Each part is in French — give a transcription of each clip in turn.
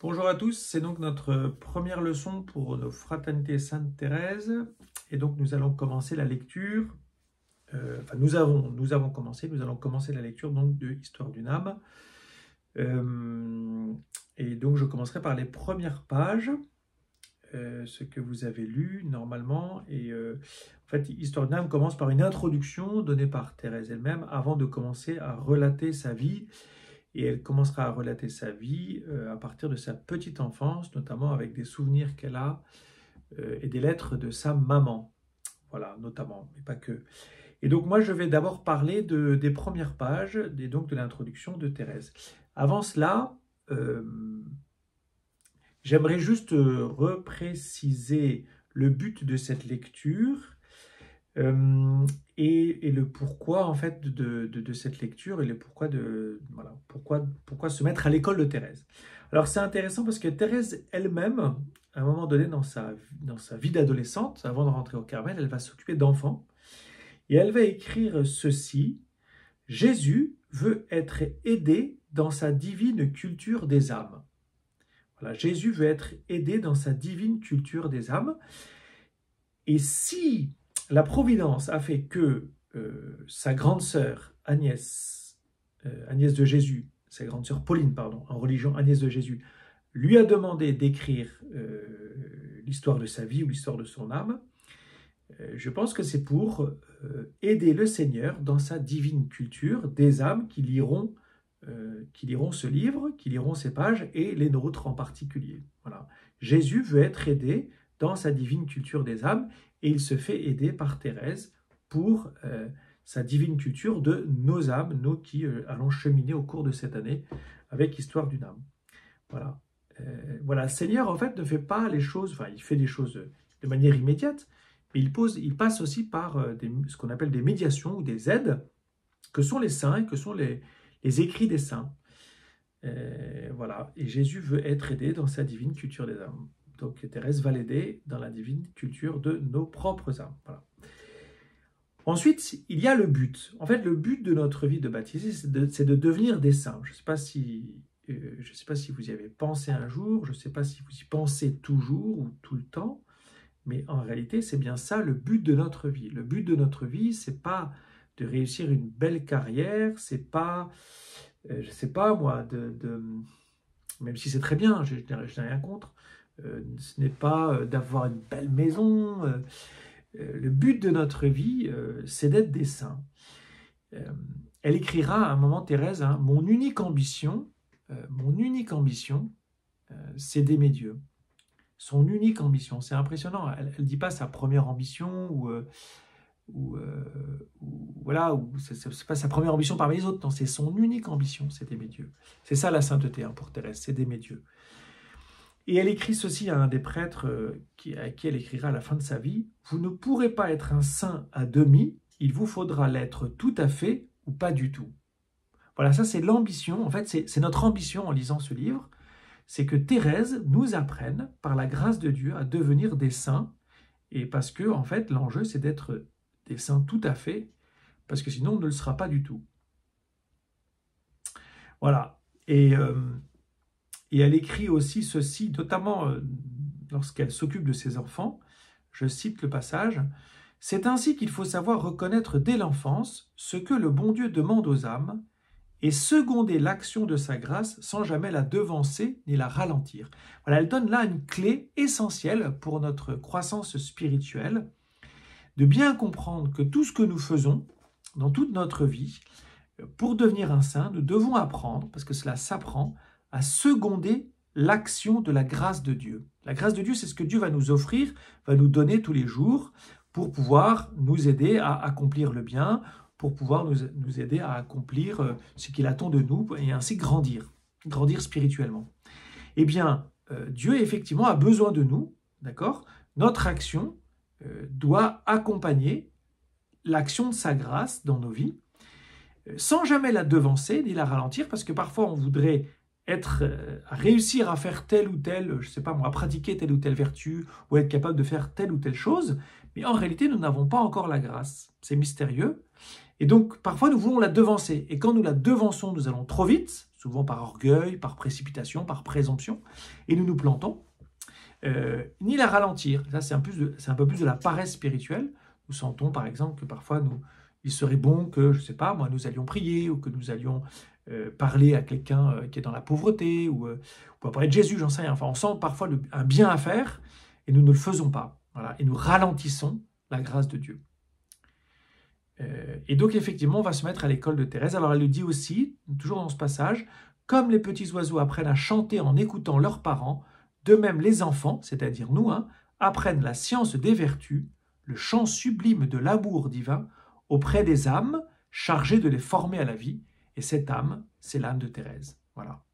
Bonjour à tous, c'est donc notre première leçon pour nos fraternités Sainte Thérèse. Et donc nous allons commencer la lecture, nous allons commencer la lecture donc de Histoire d'une âme. Et donc je commencerai par les premières pages, ce que vous avez lu normalement. Et en fait, Histoire d'une âme commence par une introduction donnée par Thérèse elle-même avant de commencer à relater sa vie. Et elle commencera à relater sa vie à partir de sa petite enfance, notamment avec des souvenirs qu'elle a et des lettres de sa maman. Voilà, notamment, mais pas que. Et donc moi, je vais d'abord parler des premières pages, donc de l'introduction de Thérèse. Avant cela, j'aimerais juste repréciser le but de cette lecture et le pourquoi en fait de cette lecture et le pourquoi pourquoi se mettre à l'école de Thérèse. Alors c'est intéressant parce que Thérèse elle-même, à un moment donné dans sa vie d'adolescente, avant de rentrer au Carmel, elle va s'occuper d'enfants et elle va écrire ceci: Jésus veut être aidé dans sa divine culture des âmes. Voilà, Jésus veut être aidé dans sa divine culture des âmes. Et si la Providence a fait que sa grande sœur Agnès de Jésus, sa grande sœur Pauline, pardon, en religion Agnès de Jésus, lui a demandé d'écrire l'histoire de sa vie ou l'histoire de son âme, je pense que c'est pour aider le Seigneur dans sa divine culture des âmes qui liront ce livre, qui liront ces pages, et les nôtres en particulier. Voilà. Jésus veut être aidé dans sa divine culture des âmes, et il se fait aider par Thérèse pour sa divine culture de nos âmes, nous qui allons cheminer au cours de cette année avec Histoire d'une âme. Voilà. Voilà, le Seigneur en fait ne fait pas les choses, enfin il fait des choses de manière immédiate, mais il passe aussi par ce qu'on appelle des médiations ou des aides, que sont les saints, que sont les écrits des saints. Voilà, et Jésus veut être aidé dans sa divine culture des âmes. Donc Thérèse va l'aider dans la divine culture de nos propres âmes. Voilà. Ensuite, il y a le but. En fait, le but de notre vie de baptisé, c'est de devenir des saints. Je ne sais pas si vous y avez pensé un jour, je ne sais pas si vous y pensez toujours ou tout le temps, mais en réalité, c'est bien ça le but de notre vie. Le but de notre vie, c'est pas de réussir une belle carrière, c'est pas, je sais pas moi, même si c'est très bien, je n'ai rien contre, ce n'est pas d'avoir une belle maison. Le but de notre vie, c'est d'être des saints. Elle écrira à un moment, Thérèse, hein, mon unique ambition, c'est d'aimer Dieu. Son unique ambition, c'est impressionnant. Elle ne dit pas sa première ambition c'est pas sa première ambition parmi les autres. Non, c'est son unique ambition, c'est d'aimer Dieu. C'est ça la sainteté pour Thérèse, c'est d'aimer Dieu. Et elle écrit ceci à un des prêtres à qui elle écrira à la fin de sa vie: vous ne pourrez pas être un saint à demi, il vous faudra l'être tout à fait ou pas du tout. Voilà, ça c'est l'ambition. En fait, c'est notre ambition en lisant ce livre, c'est que Thérèse nous apprenne, par la grâce de Dieu, à devenir des saints. Et parce que, en fait, l'enjeu, c'est d'être des saints tout à fait, parce que sinon, on ne le sera pas du tout. Voilà. Et elle écrit aussi ceci, notamment lorsqu'elle s'occupe de ses enfants. Je cite le passage: « C'est ainsi qu'il faut savoir reconnaître dès l'enfance ce que le bon Dieu demande aux âmes, et seconder l'action de sa grâce sans jamais la devancer ni la ralentir. » Voilà, elle donne là une clé essentielle pour notre croissance spirituelle, de bien comprendre que tout ce que nous faisons dans toute notre vie, pour devenir un saint, nous devons apprendre, parce que cela s'apprend, à seconder l'action de la grâce de Dieu. La grâce de Dieu, c'est ce que Dieu va nous offrir, va nous donner tous les jours pour pouvoir nous aider à accomplir le bien, pour pouvoir nous aider à accomplir ce qu'il attend de nous et ainsi grandir spirituellement. Eh bien, Dieu effectivement a besoin de nous, d'accord ? Notre action doit accompagner l'action de sa grâce dans nos vies, sans jamais la devancer ni la ralentir, parce que parfois on voudrait réussir à faire telle ou telle, je sais pas moi, à pratiquer telle ou telle vertu, ou être capable de faire telle ou telle chose, mais en réalité nous n'avons pas encore la grâce. C'est mystérieux. Et donc, parfois, nous voulons la devancer. Et quand nous la devançons, nous allons trop vite, souvent par orgueil, par précipitation, par présomption, et nous nous plantons, ni la ralentir. Ça, c'est un peu plus de la paresse spirituelle. Nous sentons, par exemple, que parfois, il serait bon que, je ne sais pas, moi, nous allions prier, ou que nous allions parler à quelqu'un qui est dans la pauvreté, ou parler de Jésus, j'en sais rien. Enfin, on sent parfois un bien à faire, et nous ne le faisons pas. Voilà, et nous ralentissons la grâce de Dieu. Et donc, effectivement, on va se mettre à l'école de Thérèse. Alors, elle le dit aussi, toujours dans ce passage, « Comme les petits oiseaux apprennent à chanter en écoutant leurs parents, de même les enfants, c'est-à-dire nous, apprennent la science des vertus, le chant sublime de l'amour divin, auprès des âmes chargées de les former à la vie. Et cette âme, c'est l'âme de Thérèse. » Voilà.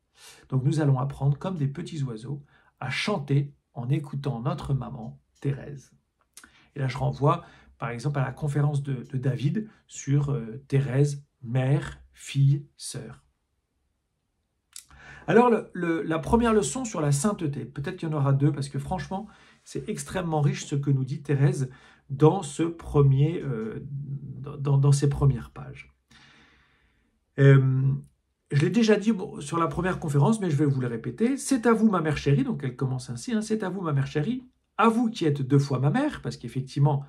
Donc, nous allons apprendre, comme des petits oiseaux, à chanter en écoutant notre maman, Thérèse. Et là, je renvoie par exemple à la conférence de David sur Thérèse, mère, fille, sœur. Alors, la première leçon sur la sainteté, peut-être qu'il y en aura deux, parce que franchement, c'est extrêmement riche ce que nous dit Thérèse dans, dans ces premières pages. Je l'ai déjà dit sur la première conférence, mais je vais vous le répéter. « C'est à vous, ma mère chérie », donc elle commence ainsi, « C'est à vous, ma mère chérie, à vous qui êtes 2 fois ma mère », parce qu'effectivement,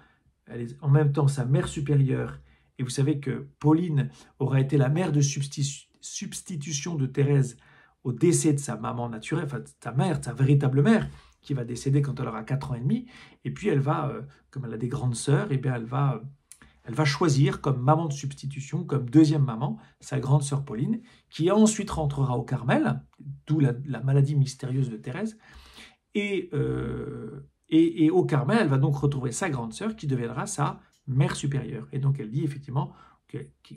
elle est en même temps sa mère supérieure. Et vous savez que Pauline aura été la mère de substitution de Thérèse au décès de sa maman naturelle, enfin sa mère, sa véritable mère, qui va décéder quand elle aura 4 ans et demi. Et puis elle va, comme elle a des grandes sœurs, et bien elle va choisir comme maman de substitution, comme deuxième maman, sa grande sœur Pauline, qui ensuite rentrera au Carmel, d'où la maladie mystérieuse de Thérèse. Et au Carmel, elle va donc retrouver sa grande sœur qui deviendra sa mère supérieure. Et donc elle dit effectivement,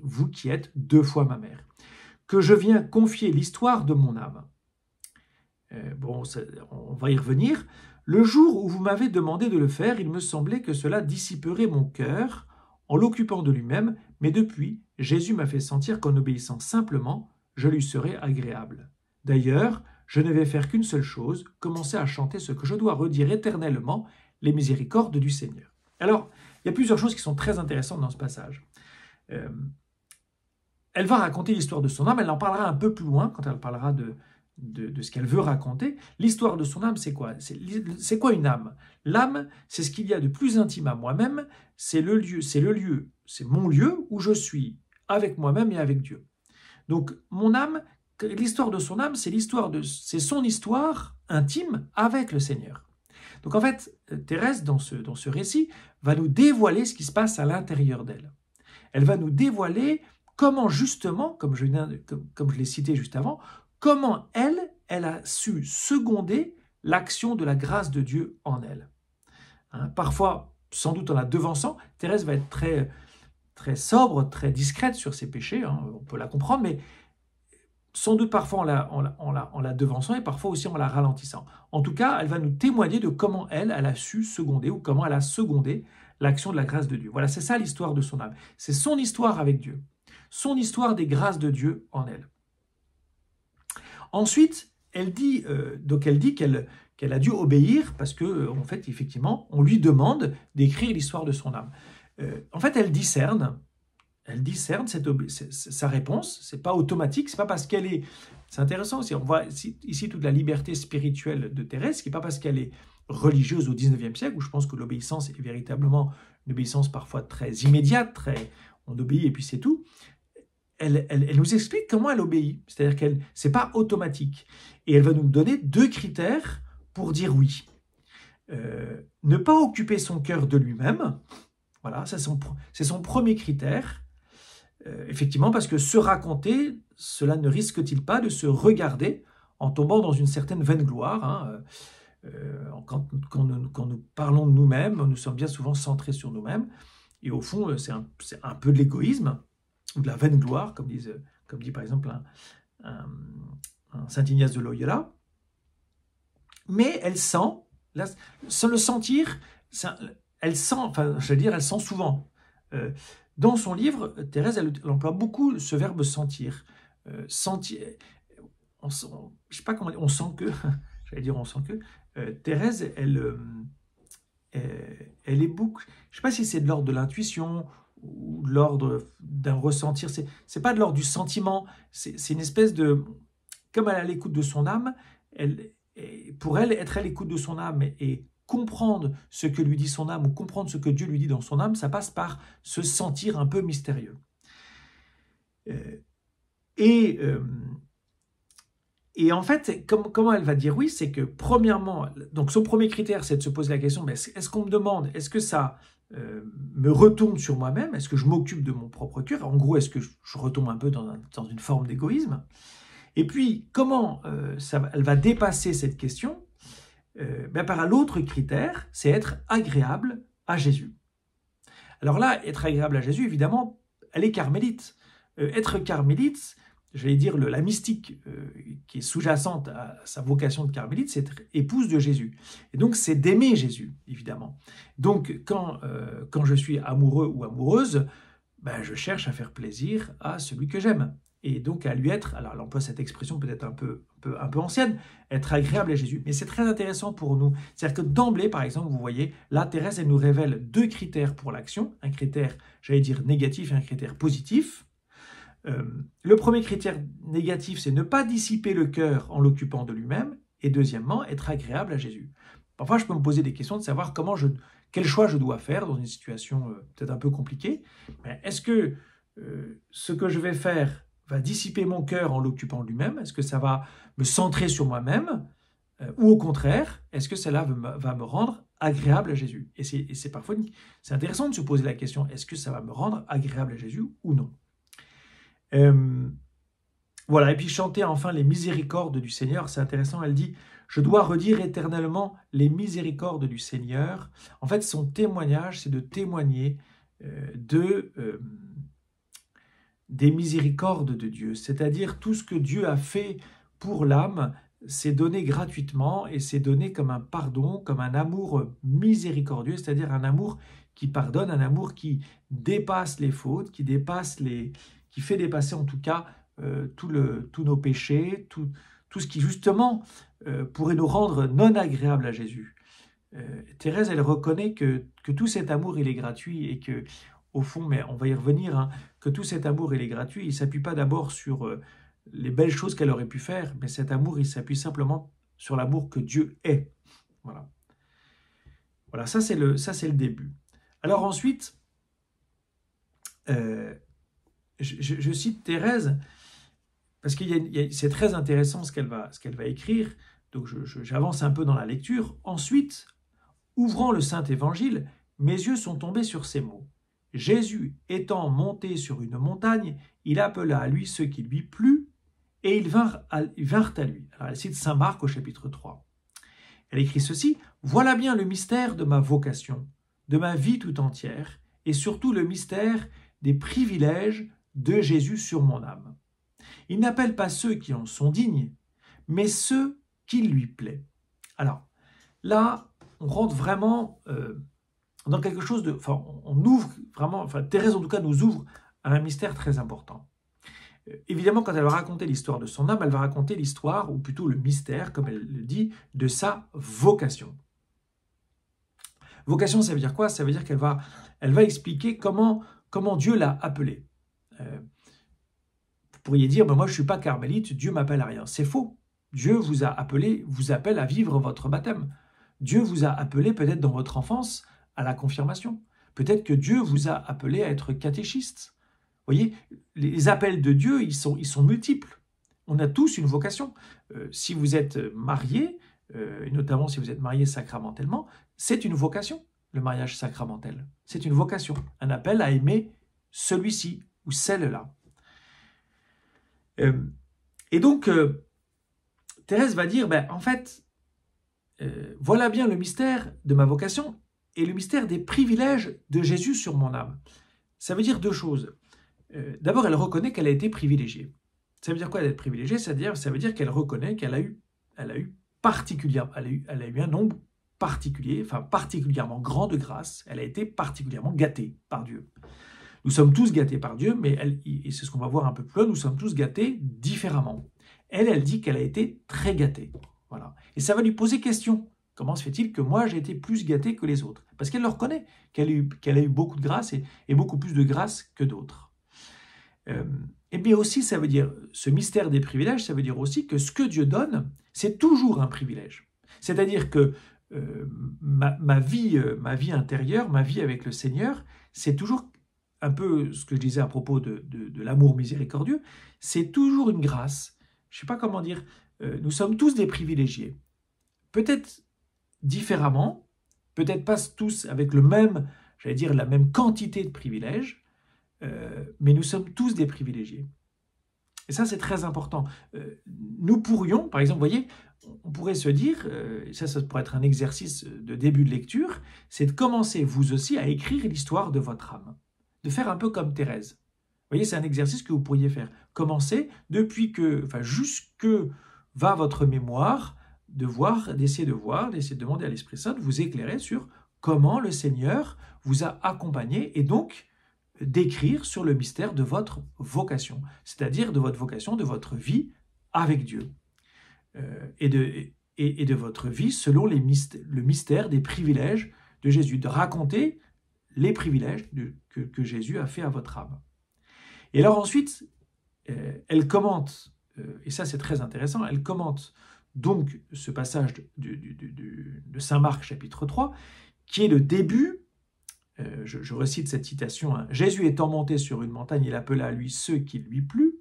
vous qui êtes 2 fois ma mère, que je viens confier l'histoire de mon âme. On va y revenir. Le jour où vous m'avez demandé de le faire, il me semblait que cela dissiperait mon cœur en l'occupant de lui-même, mais depuis, Jésus m'a fait sentir qu'en obéissant simplement, je lui serais agréable. D'ailleurs, je ne vais faire qu'une seule chose, commencer à chanter ce que je dois redire éternellement, les miséricordes du Seigneur. Alors, il y a plusieurs choses qui sont très intéressantes dans ce passage. Elle va raconter l'histoire de son âme, elle en parlera un peu plus loin quand elle parlera de ce qu'elle veut raconter. L'histoire de son âme, c'est quoi? C'est quoi une âme? L'âme, c'est ce qu'il y a de plus intime à moi-même, c'est mon lieu où je suis avec moi-même et avec Dieu. Donc, mon âme, l'histoire de son âme, c'est son histoire intime avec le Seigneur. Donc en fait, Thérèse, dans ce récit, va nous dévoiler ce qui se passe à l'intérieur d'elle. Elle va nous dévoiler comment justement, comme je l'ai cité juste avant, comment elle a su seconder l'action de la grâce de Dieu en elle. Parfois, sans doute en la devançant, Thérèse va être très, très sobre, très discrète sur ses péchés, on peut la comprendre, mais sans doute parfois en la devançant et parfois aussi en la ralentissant. En tout cas, elle va nous témoigner de comment elle a su seconder ou comment elle a secondé l'action de la grâce de Dieu. Voilà, c'est ça l'histoire de son âme. C'est son histoire avec Dieu, son histoire des grâces de Dieu en elle. Ensuite, elle dit qu'elle a dû obéir parce que, en fait, effectivement, on lui demande d'écrire l'histoire de son âme. En fait, elle discerne sa réponse, c'est pas automatique, c'est pas parce qu'elle est... C'est intéressant aussi, on voit ici toute la liberté spirituelle de Thérèse, qui n'est pas parce qu'elle est religieuse au XIXe siècle, où je pense que l'obéissance est véritablement une obéissance parfois très immédiate, on obéit et puis c'est tout. Elle nous explique comment elle obéit, c'est-à-dire qu'elle c'est pas automatique. Et elle va nous donner 2 critères pour dire oui. Ne pas occuper son cœur de lui-même, voilà, c'est son premier critère. Effectivement, parce que se raconter, cela ne risque-t-il pas de se regarder en tombant dans une certaine vaine gloire, quand nous parlons de nous-mêmes, nous sommes bien souvent centrés sur nous-mêmes, et au fond, c'est un peu de l'égoïsme, ou de la vaine gloire, comme dit par exemple un Saint Ignace de Loyola. Mais elle sent, sans le sentir, elle sent souvent. Dans son livre, Thérèse, elle emploie beaucoup ce verbe sentir. Sentir, je sais pas comment dire, on sent que, j'allais dire on sent que, Thérèse, elle est beaucoup, je sais pas si c'est de l'ordre de l'intuition ou de l'ordre d'un ressentir. C'est pas de l'ordre du sentiment, c'est une espèce de... Comme elle est à l'écoute de son âme, pour elle, être à l'écoute de son âme et comprendre ce que lui dit son âme ou comprendre ce que Dieu lui dit dans son âme, ça passe par se sentir un peu mystérieux. Et en fait, comment elle va dire oui, c'est que premièrement, donc son premier critère, c'est de se poser la question, mais est-ce qu'on me demande, est-ce que ça me retourne sur moi-même, est-ce que je m'occupe de mon propre cœur, en gros, est-ce que je retombe un peu dans une forme d'égoïsme? Et puis, comment elle va dépasser cette question? Par l'autre critère, c'est être agréable à Jésus. Alors là, être agréable à Jésus, évidemment, elle est carmélite. Être carmélite, j'allais dire la mystique qui est sous-jacente à sa vocation de carmélite, c'est être épouse de Jésus. Et donc, c'est d'aimer Jésus, évidemment. Donc, quand je suis amoureux ou amoureuse, je cherche à faire plaisir à celui que j'aime. Et donc à lui être, alors elle emploie cette expression peut-être un peu ancienne, être agréable à Jésus. Mais c'est très intéressant pour nous. C'est-à-dire que d'emblée, par exemple, vous voyez, là, Thérèse, elle nous révèle 2 critères pour l'action. Un critère, j'allais dire, négatif et un critère positif. Le premier critère négatif, c'est ne pas dissiper le cœur en l'occupant de lui-même. Et deuxièmement, être agréable à Jésus. Parfois, je peux me poser des questions de savoir quel choix je dois faire dans une situation peut-être un peu compliquée. Est-ce que ce que je vais faire va dissiper mon cœur en l'occupant de lui-même? Est-ce que ça va me centrer sur moi-même? Ou au contraire, est-ce que cela va me rendre agréable à Jésus? Et c'est parfois c'est intéressant de se poser la question, est-ce que ça va me rendre agréable à Jésus ou non? Voilà, et puis chanter enfin les miséricordes du Seigneur, c'est intéressant, elle dit « Je dois redire éternellement les miséricordes du Seigneur ». En fait, son témoignage, c'est de témoigner des miséricordes de Dieu, c'est-à-dire tout ce que Dieu a fait pour l'âme, c'est donné gratuitement et c'est donné comme un pardon, comme un amour miséricordieux, c'est-à-dire un amour qui pardonne, un amour qui dépasse les fautes, qui fait dépasser en tout cas tous nos péchés, tout ce qui justement pourrait nous rendre non agréables à Jésus. Thérèse, elle reconnaît que tout cet amour, il est gratuit et que, au fond, mais on va y revenir, hein, que tout cet amour, il est gratuit, il ne s'appuie pas d'abord sur les belles choses qu'elle aurait pu faire, mais cet amour, il s'appuie simplement sur l'amour que Dieu est. Voilà. Voilà, ça c'est le début. Alors ensuite, je cite Thérèse, parce que c'est très intéressant ce qu'elle va écrire, donc j'avance un peu dans la lecture. Ensuite, ouvrant le Saint-Évangile, mes yeux sont tombés sur ces mots. Jésus étant monté sur une montagne, il appela à lui ceux qui lui plut, et ils vinrent à lui. Alors elle cite Saint Marc au chapitre 3. Elle écrit ceci, « Voilà bien le mystère de ma vocation, de ma vie tout entière, et surtout le mystère des privilèges de Jésus sur mon âme. Il n'appelle pas ceux qui en sont dignes, mais ceux qui lui plaît. » Alors, là, on rentre vraiment dans quelque chose de... Enfin, on ouvre vraiment... Enfin, Thérèse, en tout cas, nous ouvre à un mystère très important. Évidemment, quand elle va raconter l'histoire de son âme, elle va raconter l'histoire, ou plutôt le mystère, comme elle le dit, de sa vocation. Vocation, ça veut dire quoi? Ça veut dire qu'elle va expliquer comment Dieu l'a appelée. Vous pourriez dire, moi je ne suis pas carmélite, Dieu m'appelle à rien. C'est faux. Dieu vous appelle à vivre votre baptême. Dieu vous a appelé peut-être dans votre enfance à la confirmation. Peut-être que Dieu vous a appelé à être catéchiste. Vous voyez, les appels de Dieu, ils sont multiples. On a tous une vocation. Si vous êtes marié, et notamment si vous êtes marié sacramentellement, c'est une vocation, le mariage sacramentel. C'est une vocation, un appel à aimer celui-ci ou celle-là. Et donc, Thérèse va dire, en fait, voilà bien le mystère de ma vocation et le mystère des privilèges de Jésus sur mon âme. Ça veut dire 2 choses. D'abord, elle reconnaît qu'elle a été privilégiée. Ça veut dire quoi d'être privilégiée? Ça veut dire qu'elle reconnaît qu'elle a eu un nombre particulier, enfin particulièrement grand de grâce. Elle a été particulièrement gâtée par Dieu. Nous sommes tous gâtés par Dieu, mais et c'est ce qu'on va voir un peu plus loin, nous sommes tous gâtés différemment. Elle dit qu'elle a été très gâtée. Voilà. Et ça va lui poser question. Comment se fait-il que moi j'ai été plus gâté que les autres? Parce qu'elle le reconnaît, qu'elle a eu beaucoup de grâce et beaucoup plus de grâce que d'autres. Et bien aussi, ça veut dire, ce mystère des privilèges, ça veut dire aussi que ce que Dieu donne, c'est toujours un privilège. C'est-à-dire que ma vie intérieure, ma vie avec le Seigneur, c'est toujours un peu ce que je disais à propos de l'amour miséricordieux, c'est toujours une grâce. Je ne sais pas comment dire, nous sommes tous des privilégiés. Peut-être différemment, peut-être pas tous avec le même, j'allais dire, la même quantité de privilèges, mais nous sommes tous des privilégiés. Et ça, c'est très important. Nous pourrions, par exemple, vous voyez, on pourrait se dire, ça pourrait être un exercice de début de lecture, c'est de commencer vous aussi à écrire l'histoire de votre âme. De faire un peu comme Thérèse. Vous voyez, c'est un exercice que vous pourriez faire. Commencez jusque va votre mémoire, d'essayer de demander à l'Esprit Saint de vous éclairer sur comment le Seigneur vous a accompagné et donc d'écrire sur le mystère de votre vocation, c'est-à-dire de votre vocation, de votre vie avec Dieu, et de votre vie selon le mystère des privilèges de Jésus, de raconter les privilèges que Jésus a fait à votre âme. Et alors ensuite, elle commente, et ça c'est très intéressant, elle commente donc ce passage de Saint Marc chapitre 3, qui est le début. Je recite cette citation, hein. Jésus étant monté sur une montagne, il appela à lui ceux qui lui plut.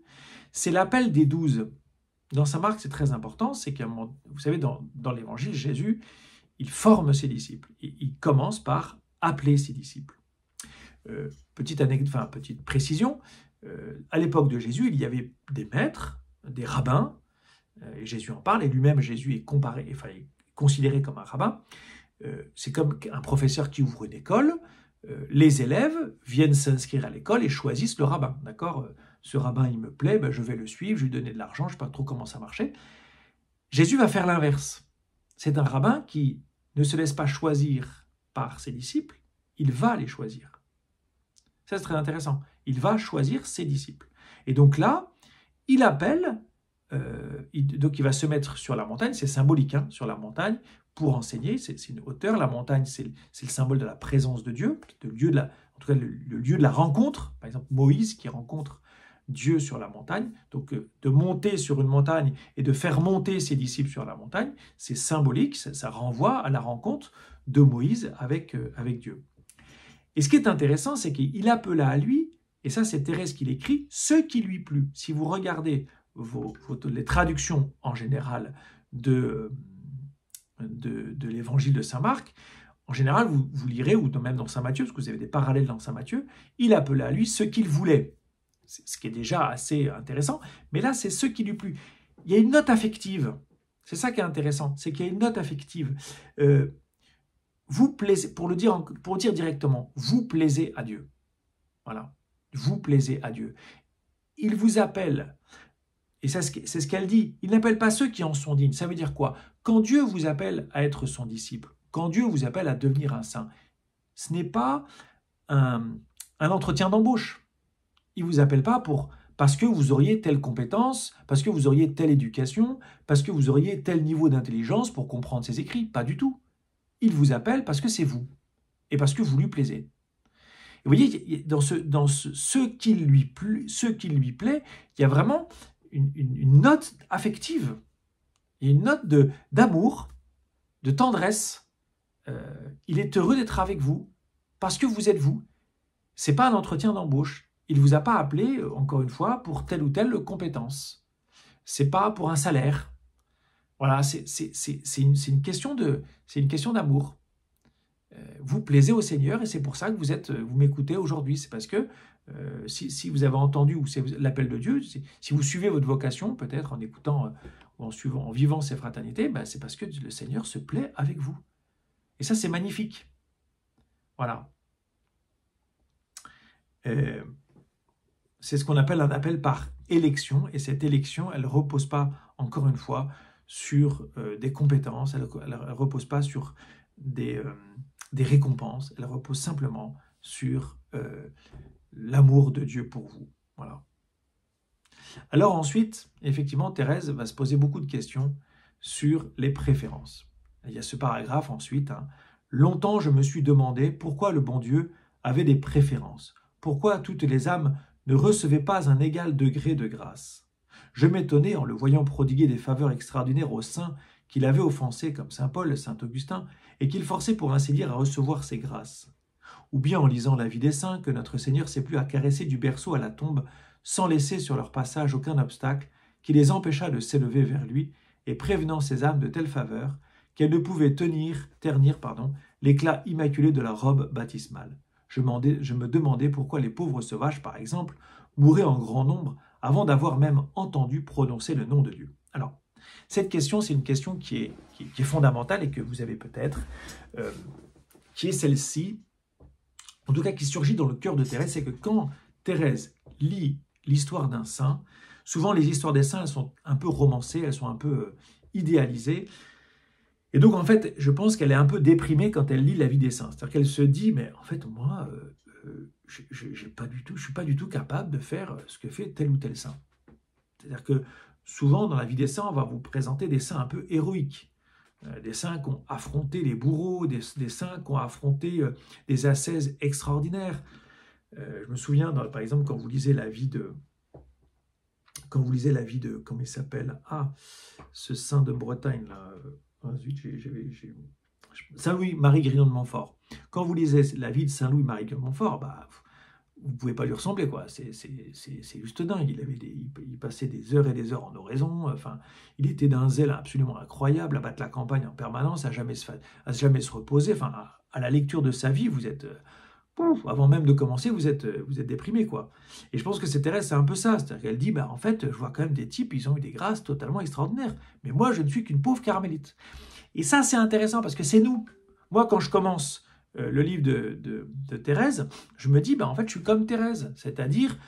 C'est l'appel des 12. Dans Saint Marc, c'est très important, c'est qu'à un moment, vous savez, dans l'évangile, Jésus, il forme ses disciples. Il commence par appeler ses disciples. Petite précision, à l'époque de Jésus, il y avait des maîtres, des rabbins, et Jésus en parle, et lui-même, Jésus est considéré comme un rabbin. C'est comme un professeur qui ouvre une école. Les élèves viennent s'inscrire à l'école et choisissent le rabbin, d'accord? Ce rabbin, il me plaît, je vais le suivre, je vais lui donner de l'argent, je ne sais pas trop comment ça marchait. Jésus va faire l'inverse. C'est un rabbin qui ne se laisse pas choisir par ses disciples, il va les choisir. Ça, c'est très intéressant. Il va choisir ses disciples. Et donc là, il appelle, donc il va se mettre sur la montagne, c'est symbolique, hein, sur la montagne, pour enseigner, c'est une hauteur. La montagne, c'est le symbole de la présence de Dieu, en tout cas le lieu de la rencontre. Par exemple, Moïse qui rencontre Dieu sur la montagne. Donc, de monter sur une montagne et de faire monter ses disciples sur la montagne, c'est symbolique, ça renvoie à la rencontre de Moïse avec Dieu. Et ce qui est intéressant, c'est qu'il appela à lui, et ça c'est Thérèse qui l'écrit, ce qui lui plut. Si vous regardez les traductions en général de l'évangile de Saint Marc, en général, vous lirez, ou même dans Saint Matthieu, parce que vous avez des parallèles dans Saint Matthieu, il appela à lui ce qu'il voulait. Ce qui est déjà assez intéressant, mais là, c'est ce qui lui plut. Il y a une note affective. C'est ça qui est intéressant, c'est qu'il y a une note affective. Vous plaisez, pour dire directement, vous plaisez à Dieu. Voilà, vous plaisez à Dieu. Il vous appelle. Et c'est ce qu'elle dit. Il n'appelle pas ceux qui en sont dignes. Ça veut dire quoi? Quand Dieu vous appelle à être son disciple, quand Dieu vous appelle à devenir un saint, ce n'est pas un entretien d'embauche. Il ne vous appelle pas parce que vous auriez telle compétence, parce que vous auriez telle éducation, parce que vous auriez tel niveau d'intelligence pour comprendre ses écrits. Pas du tout. Il vous appelle parce que c'est vous et parce que vous lui plaisez. Et vous voyez, dans ce qui lui plaît, il y a vraiment une note affective, il y a une note d'amour, de tendresse. Il est heureux d'être avec vous parce que vous êtes vous. Ce n'est pas un entretien d'embauche. Il ne vous a pas appelé, encore une fois, pour telle ou telle compétence. Ce n'est pas pour un salaire. Voilà, c'est une question d'amour. Vous plaisez au Seigneur et c'est pour ça que vous m'écoutez aujourd'hui. C'est parce que si vous avez entendu ou c'est l'appel de Dieu, si vous suivez votre vocation, peut-être en écoutant ou en vivant ces fraternités, c'est parce que le Seigneur se plaît avec vous. Et ça, c'est magnifique. Voilà. C'est ce qu'on appelle un appel par élection. Et cette élection, elle ne repose pas, encore une fois, sur des compétences, elle ne repose pas sur des récompenses, elle repose simplement sur l'amour de Dieu pour vous. Voilà. Alors ensuite, effectivement, Thérèse va se poser beaucoup de questions sur les préférences. Il y a ce paragraphe ensuite, hein. Longtemps je me suis demandé pourquoi le bon Dieu avait des préférences, pourquoi toutes les âmes ne recevaient pas un égal degré de grâce. Je m'étonnais en le voyant prodiguer des faveurs extraordinaires aux saints qu'il avait offensés comme saint Paul, saint Augustin, et qu'il forçait pour ainsi dire à recevoir ces grâces. Ou bien en lisant la vie des saints que notre Seigneur s'est plu à caresser du berceau à la tombe sans laisser sur leur passage aucun obstacle qui les empêcha de s'élever vers lui et prévenant ces âmes de telles faveurs qu'elles ne pouvaient ternir l'éclat immaculé de la robe baptismale. Je me demandais pourquoi les pauvres sauvages, par exemple, mouraient en grand nombre avant d'avoir même entendu prononcer le nom de Dieu. Alors, cette question, c'est une question qui est fondamentale et que vous avez peut-être, qui est celle-ci, en tout cas qui surgit dans le cœur de Thérèse, c'est que quand Thérèse lit l'histoire d'un saint, souvent les histoires des saints, elles sont un peu romancées, elles sont un peu idéalisées. Et donc, en fait, je pense qu'elle est un peu déprimée quand elle lit la vie des saints. C'est-à-dire qu'elle se dit, mais en fait, moi, je ne suis pas du tout capable de faire ce que fait tel ou tel saint. C'est-à-dire que souvent, dans la vie des saints, on va vous présenter des saints un peu héroïques. Des saints qui ont affronté les bourreaux, des saints qui ont affronté des ascèses extraordinaires. Je me souviens, par exemple, quand vous lisez la vie de... comment il s'appelle? Ah, ce saint de Bretagne, là... Saint-Louis-Marie Grignon de Montfort. Quand vous lisez la vie de Saint-Louis-Marie Grignon de Montfort, bah, vous ne pouvez pas lui ressembler, quoi. C'est juste dingue. Il passait des heures et des heures en oraison. Enfin, il était d'un zèle absolument incroyable, à battre la campagne en permanence, à jamais se reposer. Enfin, à la lecture de sa vie, vous êtes... avant même de commencer, vous êtes déprimé, quoi. Et je pense que cette Thérèse, c'est un peu ça. C'est-à-dire qu'elle dit, bah, en fait, je vois quand même des types, ils ont eu des grâces totalement extraordinaires. Mais moi, je ne suis qu'une pauvre carmélite. Et ça, c'est intéressant parce que c'est nous. Moi, quand je commence le livre de Thérèse, je me dis, bah, en fait, je suis comme Thérèse. C'est-à-dire,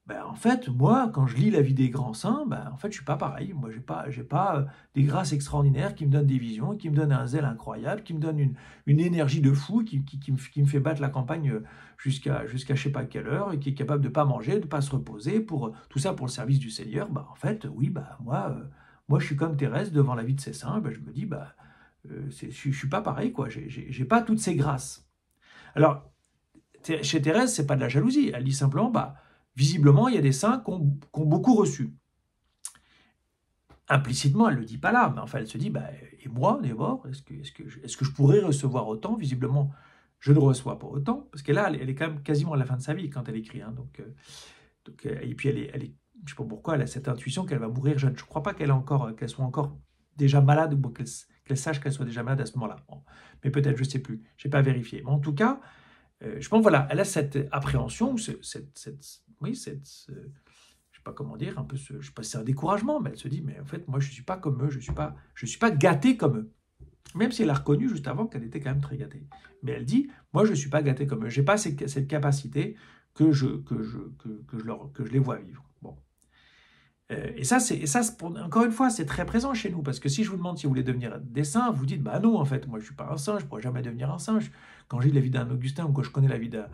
bah, en fait, moi, quand je lis la vie des grands saints, bah, en fait, je ne suis pas pareil. Moi, j'ai pas des grâces extraordinaires qui me donnent des visions, qui me donnent un zèle incroyable, qui me donnent une énergie de fou, qui me fait battre la campagne jusqu'à je ne sais pas quelle heure, et qui est capable de ne pas manger, de ne pas se reposer, tout ça pour le service du Seigneur. Bah, en fait, oui, bah, moi, je suis comme Thérèse devant la vie de ces saints. Bah, je me dis, bah, je ne suis pas pareil, quoi. J'ai pas toutes ces grâces. Alors, chez Thérèse, c'est pas de la jalousie. Elle dit simplement, bah, visiblement, il y a des saints qui ont beaucoup reçu. Implicitement, elle ne le dit pas là, mais enfin, elle se dit, bah, et moi, d'abord, est-ce que je pourrais recevoir autant? Visiblement, je ne reçois pas autant, parce que là, elle est quand même quasiment à la fin de sa vie quand elle écrit. Hein, et puis, je ne sais pas pourquoi, elle a cette intuition qu'elle va mourir jeune. Je ne crois pas qu'elle soit encore déjà malade, ou qu'elle sache qu'elle soit déjà malade à ce moment-là. Bon, mais peut-être, je ne sais plus, je n'ai pas vérifié. Mais en tout cas, je pense, voilà, elle a cette appréhension, je ne sais pas comment dire, un peu, je ne sais pas si c'est un découragement, mais elle se dit, mais en fait, moi, je ne suis pas comme eux, je ne suis pas gâtée comme eux. Même si elle a reconnu juste avant qu'elle était quand même très gâtée. Mais elle dit, moi, je ne suis pas gâtée comme eux, je n'ai pas cette capacité que je les vois vivre. Bon. Et ça, encore une fois, c'est très présent chez nous, parce que si je vous demande si vous voulez devenir des saints, vous dites, bah non, en fait, moi, je ne suis pas un saint, je ne pourrais jamais devenir un saint. Quand j'ai la vie d'un Augustin, ou quand je connais la vie d'une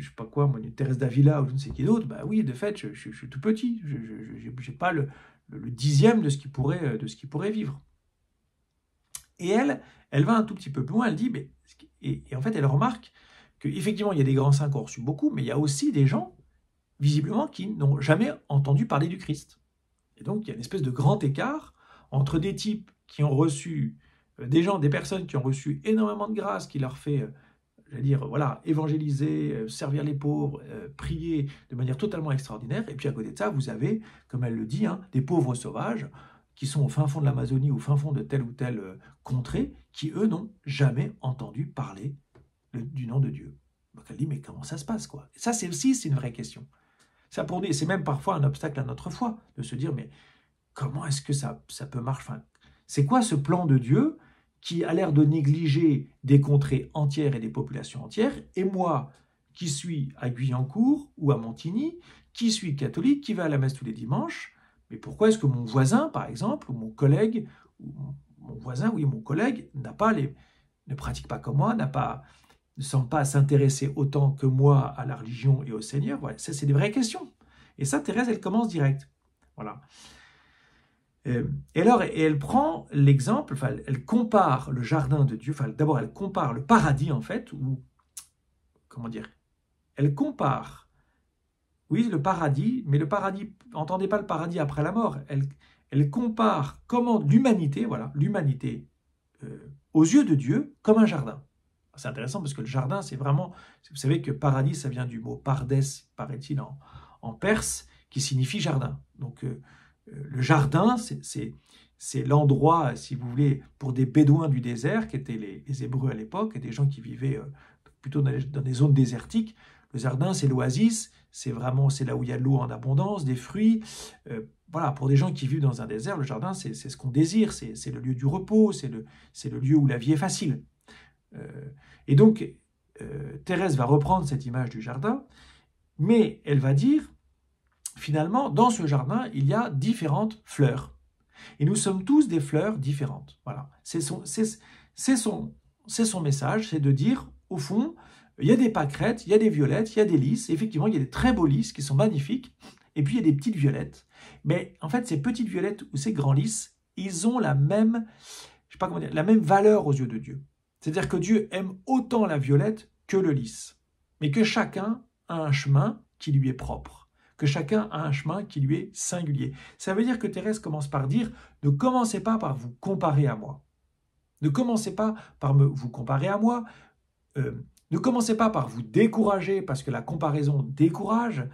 je sais pas quoi, moi, d'une Thérèse d'Avila, ou je ne sais qui d'autre, bah oui, de fait, je suis tout petit, je n'ai pas le dixième de ce qu'il pourrait vivre. Et elle va un tout petit peu plus loin, elle dit, et en fait, elle remarque qu'effectivement, il y a des grands saints qui ont reçu beaucoup, mais il y a aussi des gens, visiblement, qui n'ont jamais entendu parler du Christ. Et donc, il y a une espèce de grand écart entre des types qui ont reçu, des personnes qui ont reçu énormément de grâce, qui leur fait, voilà, évangéliser, servir les pauvres, prier de manière totalement extraordinaire. Et puis à côté de ça, vous avez, comme elle le dit, hein, des pauvres sauvages qui sont au fin fond de l'Amazonie, au fin fond de telle ou telle contrée, qui, eux, n'ont jamais entendu parler du nom de Dieu. Donc elle dit, mais comment ça se passe, quoi? Et ça, c'est une vraie question. Ça, pour nous, c'est même parfois un obstacle à notre foi, de se dire, mais comment est-ce que ça peut marcher? Enfin, c'est quoi ce plan de Dieu qui a l'air de négliger des contrées entières et des populations entières, et moi, qui suis à Guyancourt ou à Montigny, qui suis catholique, qui va à la messe tous les dimanches, mais pourquoi est-ce que mon voisin, par exemple, ou mon collègue, ne pratique pas comme moi, ne semble pas s'intéresser autant que moi à la religion et au Seigneur? Voilà, ça, c'est des vraies questions. Et ça, Thérèse, elle commence direct. Voilà. Et alors, elle prend l'exemple, enfin, elle compare le jardin de Dieu, enfin, d'abord, elle compare le paradis, en fait, ou, comment dire, elle compare, oui, le paradis, mais le paradis, entendez pas le paradis après la mort, elle compare comment l'humanité, voilà, l'humanité, aux yeux de Dieu, comme un jardin. C'est intéressant parce que le jardin, c'est vraiment, vous savez que paradis, ça vient du mot pardes, paraît-il, en perse, qui signifie jardin. Donc, le jardin, c'est l'endroit, si vous voulez, pour des bédouins du désert, qui étaient les Hébreux à l'époque, et des gens qui vivaient plutôt dans des zones désertiques. Le jardin, c'est l'oasis, c'est là où il y a de l'eau en abondance, des fruits. Voilà, pour des gens qui vivent dans un désert, le jardin, c'est ce qu'on désire, c'est le lieu du repos, c'est le lieu où la vie est facile. Et donc, Thérèse va reprendre cette image du jardin, mais elle va dire, finalement, dans ce jardin, il y a différentes fleurs. Et nous sommes tous des fleurs différentes. Voilà. C'est son message, c'est de dire, au fond, il y a des pâquerettes, il y a des violettes, il y a des lys. Effectivement, il y a des très beaux lys qui sont magnifiques. Et puis, il y a des petites violettes. Mais en fait, ces petites violettes ou ces grands lys, ils ont la même, je sais pas comment dire, la même valeur aux yeux de Dieu. C'est-à-dire que Dieu aime autant la violette que le lys. Mais que chacun a un chemin qui lui est propre. Que chacun a un chemin qui lui est singulier. Ça veut dire que Thérèse commence par dire, ne commencez pas par vous comparer à moi. Ne commencez pas par vous comparer à moi. Ne commencez pas par vous décourager parce que la comparaison décourage.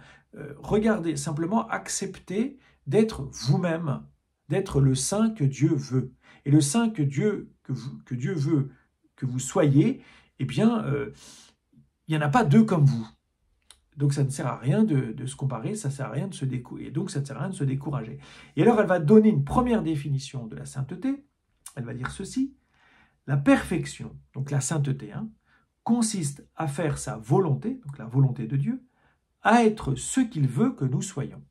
Regardez, simplement acceptez d'être vous-même, d'être le saint que Dieu veut. Et le saint que Dieu veut que vous soyez, eh bien, il n'y en a pas deux comme vous. Donc ça ne sert à rien de se comparer, ça ne sert à rien de se décourager. Et donc ça ne sert à rien de se décourager. Et alors elle va donner une première définition de la sainteté. Elle va dire ceci. La perfection, donc la sainteté, consiste à faire sa volonté, donc la volonté de Dieu, à être ce qu'il veut que nous soyons.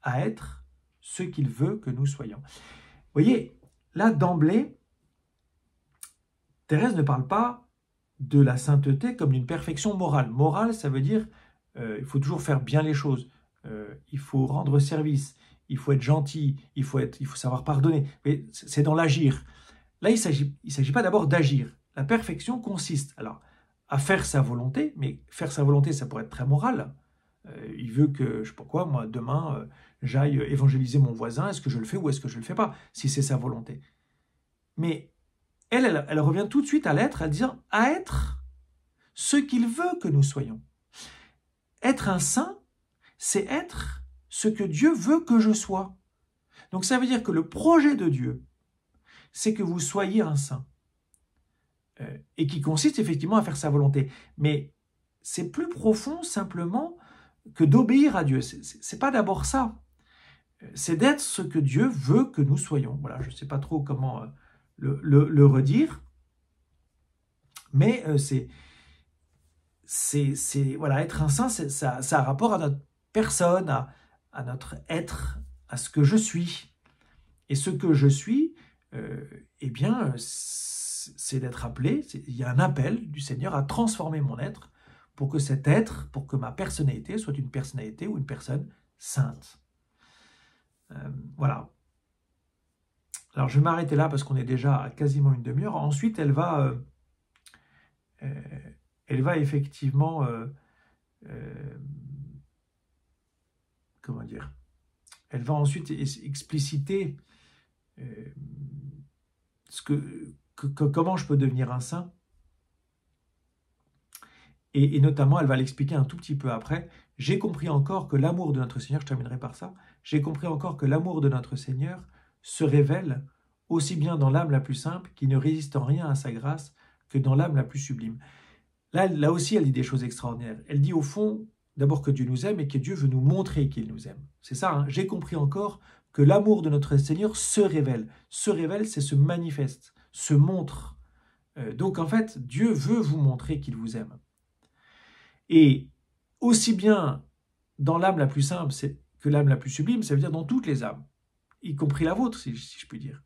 À être ce qu'il veut que nous soyons. Vous voyez, là d'emblée, Thérèse ne parle pas de la sainteté comme d'une perfection morale. Morale, ça veut dire il faut toujours faire bien les choses, il faut rendre service, il faut être gentil, il faut savoir pardonner. Mais c'est dans l'agir. Là, il ne s'agit pas d'abord d'agir. La perfection consiste alors à faire sa volonté, mais faire sa volonté, ça pourrait être très moral. Il veut que, je ne sais pas quoi, moi, demain, j'aille évangéliser mon voisin, est-ce que je le fais ou est-ce que je ne le fais pas, si c'est sa volonté. Mais elle revient tout de suite à l'être, à dire à être ce qu'il veut que nous soyons. Être un saint, c'est être ce que Dieu veut que je sois. Donc ça veut dire que le projet de Dieu, c'est que vous soyez un saint. Et qui consiste effectivement à faire sa volonté. Mais c'est plus profond simplement que d'obéir à Dieu. C'est pas d'abord ça. C'est d'être ce que Dieu veut que nous soyons. Voilà, je ne sais pas trop comment le redire. Mais voilà, être un saint, ça a rapport à notre personne, à notre être, à ce que je suis. Et ce que je suis, eh bien, c'est d'être appelé, il y a un appel du Seigneur à transformer mon être pour que cet être, pour que ma personnalité soit une personnalité ou une personne sainte. Voilà. Alors, je vais m'arrêter là parce qu'on est déjà à quasiment une demi-heure. Ensuite, elle va effectivement, comment dire, elle va ensuite expliciter comment je peux devenir un saint. Et notamment, elle va l'expliquer un tout petit peu après. J'ai compris encore que l'amour de notre Seigneur, je terminerai par ça, j'ai compris encore que l'amour de notre Seigneur se révèle aussi bien dans l'âme la plus simple, qui ne résiste en rien à sa grâce, que dans l'âme la plus sublime. Là aussi, elle dit des choses extraordinaires. Elle dit au fond, d'abord que Dieu nous aime et que Dieu veut nous montrer qu'il nous aime. C'est ça, j'ai compris encore que l'amour de notre Seigneur se révèle. Se révèle, c'est se manifeste, se montre. Donc en fait, Dieu veut vous montrer qu'il vous aime. Et aussi bien dans l'âme la plus simple que l'âme la plus sublime, ça veut dire dans toutes les âmes, y compris la vôtre, si je puis dire.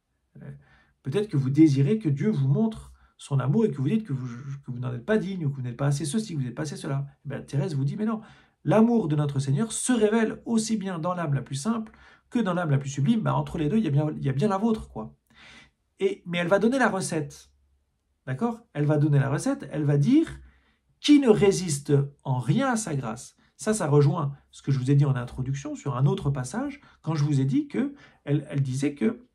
Peut-être que vous désirez que Dieu vous montre son amour et que vous dites que vous n'en êtes pas digne ou que vous n'êtes pas assez ceci, que vous n'êtes pas assez cela. Thérèse vous dit, mais non, l'amour de notre Seigneur se révèle aussi bien dans l'âme la plus simple que dans l'âme la plus sublime, entre les deux, il y a bien la vôtre, quoi. Mais elle va donner la recette, d'accord? Elle va donner la recette, elle va dire qui ne résiste en rien à sa grâce. Ça rejoint ce que je vous ai dit en introduction sur un autre passage, quand je vous ai dit qu'elle disait que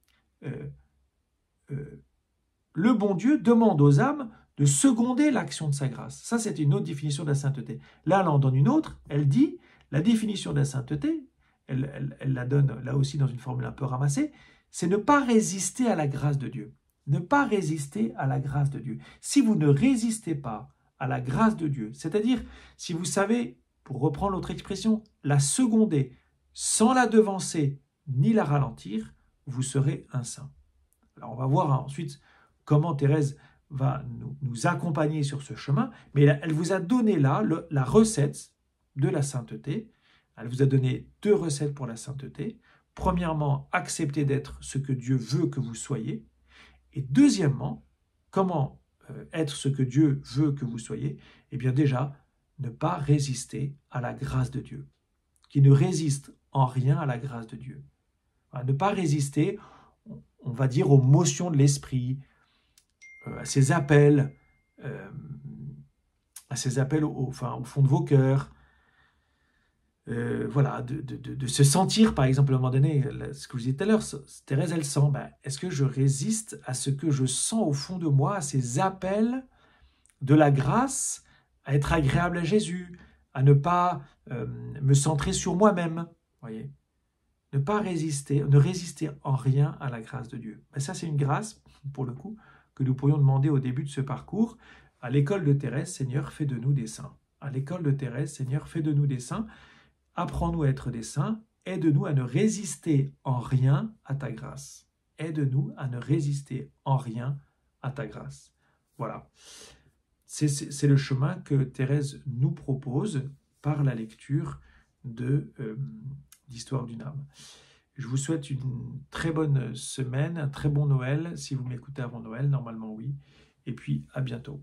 le bon Dieu demande aux âmes de seconder l'action de sa grâce. Ça, c'est une autre définition de la sainteté. Là, elle en donne une autre, elle dit, la définition de la sainteté, elle la donne là aussi dans une formule un peu ramassée, c'est ne pas résister à la grâce de Dieu. Ne pas résister à la grâce de Dieu. Si vous ne résistez pas à la grâce de Dieu, c'est-à-dire si vous savez, pour reprendre l'autre expression, la seconder sans la devancer ni la ralentir, vous serez un saint. Alors on va voir ensuite comment Thérèse va nous accompagner sur ce chemin, mais elle vous a donné là la recette de la sainteté. Elle vous a donné 2 recettes pour la sainteté. Premièrement, accepter d'être ce que Dieu veut que vous soyez. Et deuxièmement, comment être ce que Dieu veut que vous soyez? Eh bien déjà, ne pas résister à la grâce de Dieu, qui ne résiste en rien à la grâce de Dieu. Ne pas résister, on va dire, aux motions de l'esprit, à ces appels au fond de vos cœurs, voilà, de se sentir, par exemple, à un moment donné, ce que je vous disais tout à l'heure, Thérèse, elle sent, est-ce que je résiste à ce que je sens au fond de moi, à ces appels de la grâce, à être agréable à Jésus, à ne pas me centrer sur moi-même, voyez, ne résister en rien à la grâce de Dieu. Ça, c'est une grâce, pour le coup, que nous pourrions demander au début de ce parcours. À l'école de Thérèse, Seigneur, fais de nous des saints. À l'école de Thérèse, Seigneur, fais de nous des saints. Apprends-nous à être des saints. Aide-nous à ne résister en rien à ta grâce. Aide-nous à ne résister en rien à ta grâce. Voilà. C'est le chemin que Thérèse nous propose par la lecture d'Histoire d'une âme. Je vous souhaite une très bonne semaine, un très bon Noël. Si vous m'écoutez avant Noël, normalement oui. Et puis à bientôt.